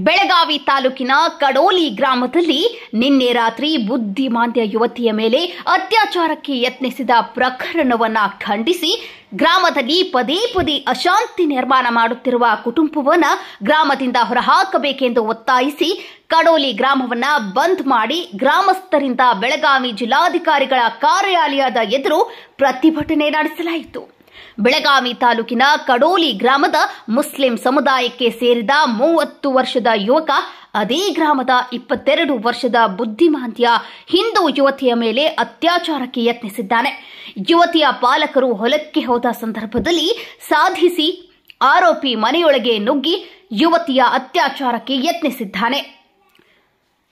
ಬೆಳಗಾವಿ ತಾಲೂಕಿನ ಕಡೋಲಿ ಗ್ರಾಮದಲ್ಲಿ ನಿನ್ನೆ ರಾತ್ರಿ ಬುದ್ಧಿಮಾಂದ್ಯ ಯುವತಿಯ ಮೇಲೆ ಅತ್ಯಾಚಾರಕ್ಕೆ ಯತ್ನಿಸಿದ ಪ್ರಕರಣವನ್ನ ಖಂಡಿಸಿ ಗ್ರಾಮದಲ್ಲಿ ಪದೇ ಪದೇ ಅಶಾಂತಿ ನಿರ್ಮಾಣ ಮಾಡುತ್ತಿರುವ ಕುಟುಂಬವನ್ನ ಗ್ರಾಮದಿಂದ ಹೊರಹಾಕಬೇಕೆಂದು ಒತ್ತಾಯಿಸಿ ಕಡೋಲಿ ಗ್ರಾಮವನ್ನ ಬಂದ್ ಮಾಡಿ ಗ್ರಾಮಸ್ಥರಿಂದ ಬೆಳಗಾವಿ ಜಿಲ್ಲಾಧಿಕಾರಿಗಳ ಕಾರ್ಯಾಲಯದ ಎದುರು ಪ್ರತಿಭಟನೆ ನಡೆಸಲಾಯಿತು. ಬೆಳಗಾವಿ ತಾಲೂಕಿನ ಕಡೋಲಿ ಗ್ರಾಮದ ಮುಸ್ಲಿಂ ಸಮುದಾಯಕ್ಕೆ ಸೇರಿದ 30 ವರ್ಷದ ಯುವಕ ಅದೇ ಗ್ರಾಮದ 22 ವರ್ಷದ ಬುದ್ಧಿಮಾಂದ್ಯ ಹಿಂದೂ ಯುವತಿಯ ಮೇಲೆ ಅತ್ಯಾಚಾರಕ್ಕೆ ಯತ್ನಿಸಿದ್ದಾನೆ. ಯುವತಿಯ ಪಾಲಕರು ಹೊಲಕ್ಕೆ ಹೋದ ಸಂದರ್ಭದಲ್ಲಿ ಸಾಧಿಸಿ ಆರೋಪಿ ಮನೆಯೊಳಗೆ ನುಗ್ಗಿ ಯುವತಿಯ ಅತ್ಯಾಚಾರಕ್ಕೆ ಯತ್ನಿಸಿದ್ದಾನೆ.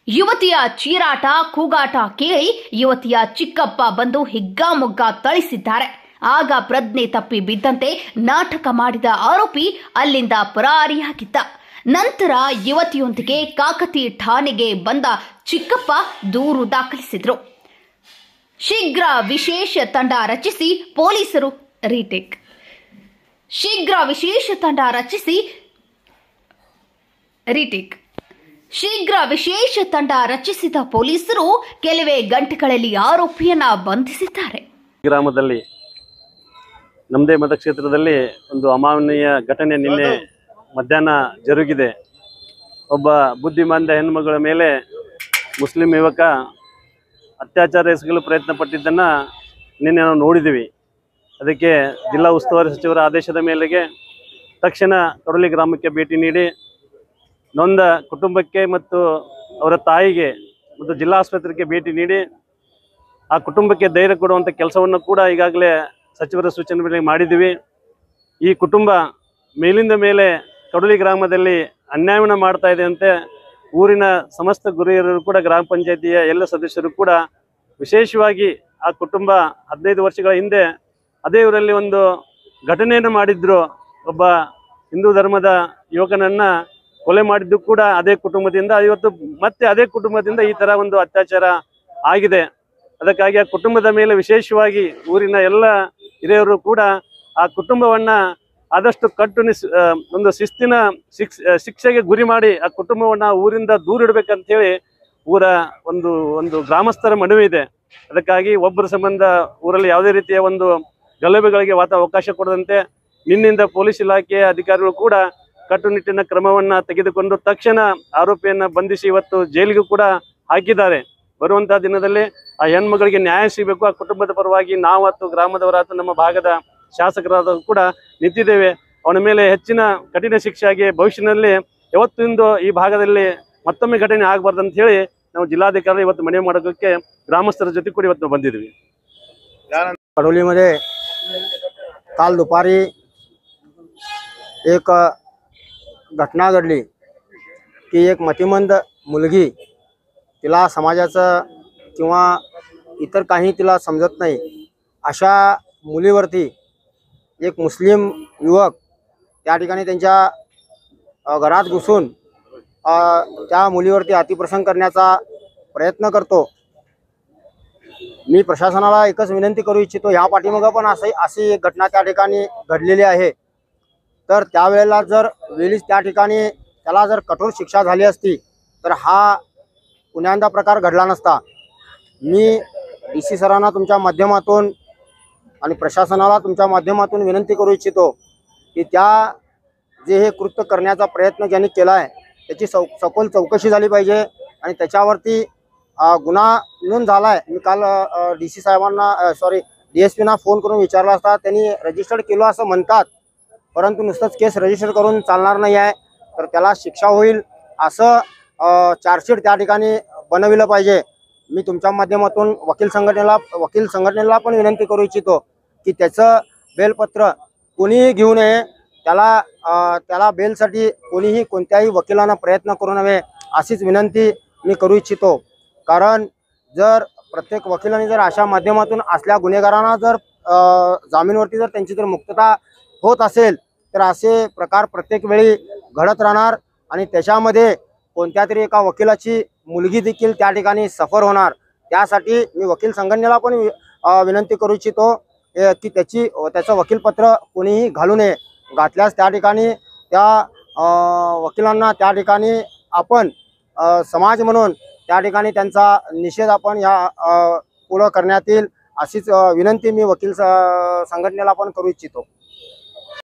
ಯುವತಿಯ ಚೀರಾಟ ಕೂಗಾಟ ಕೇಳಿ ಯುವತಿಯ ಚಿಕ್ಕಪ್ಪ ಬಂದು ಹಿಗ್ಗಾಮುಗ್ಗಾ ಥಳಿಸಿದ್ದಾರೆ. ಆಗ ಪ್ರಜ್ಞೆ ತಪ್ಪಿ ಬಿದ್ದಂತೆ ನಾಟಕ ಮಾಡಿದ ಆರೋಪಿ ಅಲ್ಲಿಂದ ಪರಾರಿಯಾಗಿದ್ದ. ನಂತರ ಯುವತಿಯೊಂದಿಗೆ ಕಾಕತಿ ಠಾಣೆಗೆ ಬಂದ ಚಿಕ್ಕಪ್ಪ ದೂರು ದಾಖಲಿಸಿದ್ರು. ಶೀಘ್ರ ವಿಶೇಷ ತಂಡ ರಚಿಸಿ ಪೊಲೀಸರು ಶೀಘ್ರ ವಿಶೇಷ ತಂಡ ರಚಿಸಿದ ಪೊಲೀಸರು ಕೆಲವೇ ಗಂಟೆಗಳಲ್ಲಿ ಆರೋಪಿಯನ್ನ ಬಂಧಿಸಿದ್ದಾರೆ. ಗ್ರಾಮದಲ್ಲಿ ನಮ್ಮದೇ ಮತಕ್ಷೇತ್ರದಲ್ಲಿ ಒಂದು ಅಮಾನವೀಯ ಘಟನೆ ನಿನ್ನೆ ಮಧ್ಯಾಹ್ನ ಜರುಗಿದೆ. ಒಬ್ಬ ಬುದ್ಧಿಮಾಂದ್ಯ ಹೆಣ್ಣುಮಗಳ ಮೇಲೆ ಮುಸ್ಲಿಂ ಯುವಕ ಅತ್ಯಾಚಾರ ಎಸಗಲು ಪ್ರಯತ್ನ ಪಟ್ಟಿದ್ದನ್ನು ನಿನ್ನೆ ನಾವು ನೋಡಿದ್ದೀವಿ. ಅದಕ್ಕೆ ಜಿಲ್ಲಾ ಉಸ್ತುವಾರಿ ಸಚಿವರ ಆದೇಶದ ಮೇರೆಗೆ ತಕ್ಷಣ ಕಡೋಲಿ ಗ್ರಾಮಕ್ಕೆ ಭೇಟಿ ನೀಡಿ ನೊಂದ ಕುಟುಂಬಕ್ಕೆ ಮತ್ತು ಅವರ ತಾಯಿಗೆ ಮತ್ತು ಜಿಲ್ಲಾ ಆಸ್ಪತ್ರೆಗೆ ಭೇಟಿ ನೀಡಿ ಆ ಕುಟುಂಬಕ್ಕೆ ಧೈರ್ಯ ಕೊಡುವಂಥ ಕೆಲಸವನ್ನು ಕೂಡ ಈಗಾಗಲೇ ಸಚಿವರ ಸೂಚನೆ ಮೇರೆಗೆ ಮಾಡಿದ್ದೀವಿ. ಈ ಕುಟುಂಬ ಮೇಲಿಂದ ಮೇಲೆ ಕಡೋಲಿ ಗ್ರಾಮದಲ್ಲಿ ಅನ್ಯಾಯವನ್ನು ಮಾಡ್ತಾ ಇದೆ ಅಂತೆ ಊರಿನ ಸಮಸ್ತ ಗುರಿಯರು ಕೂಡ ಗ್ರಾಮ ಪಂಚಾಯತಿಯ ಎಲ್ಲ ಸದಸ್ಯರು ಕೂಡ ವಿಶೇಷವಾಗಿ ಆ ಕುಟುಂಬ 15 ವರ್ಷಗಳ ಹಿಂದೆ ಅದೇ ಊರಲ್ಲಿ ಒಂದು ಘಟನೆಯನ್ನು ಮಾಡಿದ್ರು. ಒಬ್ಬ ಹಿಂದೂ ಧರ್ಮದ ಯುವಕನನ್ನು ಕೊಲೆ ಮಾಡಿದ್ದು ಕೂಡ ಅದೇ ಕುಟುಂಬದಿಂದ. ಇವತ್ತು ಮತ್ತೆ ಅದೇ ಕುಟುಂಬದಿಂದ ಈ ಥರ ಒಂದು ಅತ್ಯಾಚಾರ ಆಗಿದೆ. ಅದಕ್ಕಾಗಿ ಆ ಕುಟುಂಬದ ಮೇಲೆ ವಿಶೇಷವಾಗಿ ಊರಿನ ಎಲ್ಲ ಹಿರಿಯರು ಕೂಡ ಆ ಕುಟುಂಬವನ್ನ ಆದಷ್ಟು ಒಂದು ಶಿಸ್ತಿನ ಶಿಕ್ಷೆಗೆ ಗುರಿ ಮಾಡಿ ಆ ಕುಟುಂಬವನ್ನ ಊರಿಂದ ದೂರ ಇಡಬೇಕಂತ ಹೇಳಿ ಊರ ಒಂದು ಗ್ರಾಮಸ್ಥರ ಮನವಿ ಇದೆ. ಅದಕ್ಕಾಗಿ ಒಬ್ಬರ ಸಂಬಂಧ ಊರಲ್ಲಿ ಯಾವುದೇ ರೀತಿಯ ಒಂದು ಗಲಭೆಗಳಿಗೆ ಅವಕಾಶ ಕೊಡದಂತೆ ನಿನ್ನಿಂದ ಪೊಲೀಸ್ ಇಲಾಖೆಯ ಅಧಿಕಾರಿಗಳು ಕೂಡ ಕಟ್ಟುನಿಟ್ಟಿನ ಕ್ರಮವನ್ನ ತೆಗೆದುಕೊಂಡು ತಕ್ಷಣ ಆರೋಪಿಯನ್ನ ಬಂಧಿಸಿ ಇವತ್ತು ಜೈಲಿಗೂ ಕೂಡ ಹಾಕಿದ್ದಾರೆ. ಬರುವಂತಹ ದಿನದಲ್ಲಿ ಆ ಹೆಣ್ಮಗಳಿಗೆ ನ್ಯಾಯ ಸಿಗಬೇಕು. ಆ ಕುಟುಂಬದ ಪರವಾಗಿ ನಾವು ಮತ್ತು ಗ್ರಾಮದವರಾದ ನಮ್ಮ ಭಾಗದ ಶಾಸಕರಾದ ಕೂಡ ನಿಂತಿದ್ದೇವೆ. ಅವನ ಮೇಲೆ ಹೆಚ್ಚಿನ ಕಠಿಣ ಶಿಕ್ಷೆಯಾಗಿ ಭವಿಷ್ಯದಲ್ಲಿ ಯಾವತ್ತಿಂದು ಈ ಭಾಗದಲ್ಲಿ ಮತ್ತೊಮ್ಮೆ ಘಟನೆ ಆಗಬಾರ್ದು ಅಂತ ಹೇಳಿ ನಾವು ಜಿಲ್ಲಾಧಿಕಾರಿ ಇವತ್ತು ಮನವಿ ಮಾಡೋದಕ್ಕೆ ग्रामस्थर जೊತೆ ಕೂಡ ಇವತ್ತು ಬಂದಿದ್ದೀವಿ. कड़ोलीमध्ये काल दुपारी एक घटना घडली की एक मतिमंद मुलगी, तिला समाजाचं किंवा इतर काही तिला समजत नाही अशा मुलीवरती एक मुस्लिम युवक त्या ठिकाणी त्यांच्या घरात घुसून त्या मुलीवरती अतिप्रसंग करण्याचा प्रयत्न करतो. मी प्रशासनाला एकच विनंती करू इच्छितो, ह्या पाठीमागे पण अशी एक घटना त्या ठिकाणी घडलेली आहे. तर त्यावेळेला जर वेळीच त्या ठिकाणी त्याला जर कठोर शिक्षा झाली असती तर हा पुन्यांदा प्रकार घडला नसता. मी डीसी सरांना तुमच्या माध्यमातून आणि प्रशासनाला तुमच्या माध्यमातून विनंती करू इच्छितो की त्या जे हे कृत्य करण्याचा प्रयत्न ज्यांनी केला आहे त्याची सखोल चौकशी झाली पाहिजे आणि त्याच्यावरती गुन्हा नोंद झाला आहे. मी काल डीसी साहेबांना DSPना फोन करून विचारला असता. त्यांनी रजिस्टर्ड केलं असं म्हणतात, परंतु नुसतंच केस रजिस्टर करून चालणार नाही आहे. तर त्याला शिक्षा होईल असं चार्जशीट त्या ठिकाणी बनविलं पाहिजे. मी तुमच्या माध्यमातून वकील संघटनेला पण विनंती करू इच्छितो की त्याचं बेलपत्र कोणीही घेऊ नये. त्याला बेलसाठी कोणीही कोणत्याही वकिलांना प्रयत्न करू नये अशीच विनंती मी करू इच्छितो. कारण जर प्रत्येक वकिलांनी जर अशा माध्यमातून असल्या गुन्हेगारांना जर जामीनवरती जर त्यांची जर मुक्तता होत असेल तर असे प्रकार प्रत्येक वेळी घडत राहणार आणि त्याच्यामध्ये कोणत्या तरी एका वकिलाची मुलगी देखील त्या ठिकाणी सफर होणार. त्यासाठी मी वकील संघटनेला पण विनंती करू इच्छितो की त्याचं वकीलपत्र कोणीही घालू नये. घातल्यास त्या ठिकाणी त्या वकिलांना त्या ठिकाणी आपण समाज म्हणून त्या ठिकाणी त्यांचा निषेध आपण या पुढं करण्यात येईल अशीच विनंती मी वकील संघटनेला पण करू इच्छितो.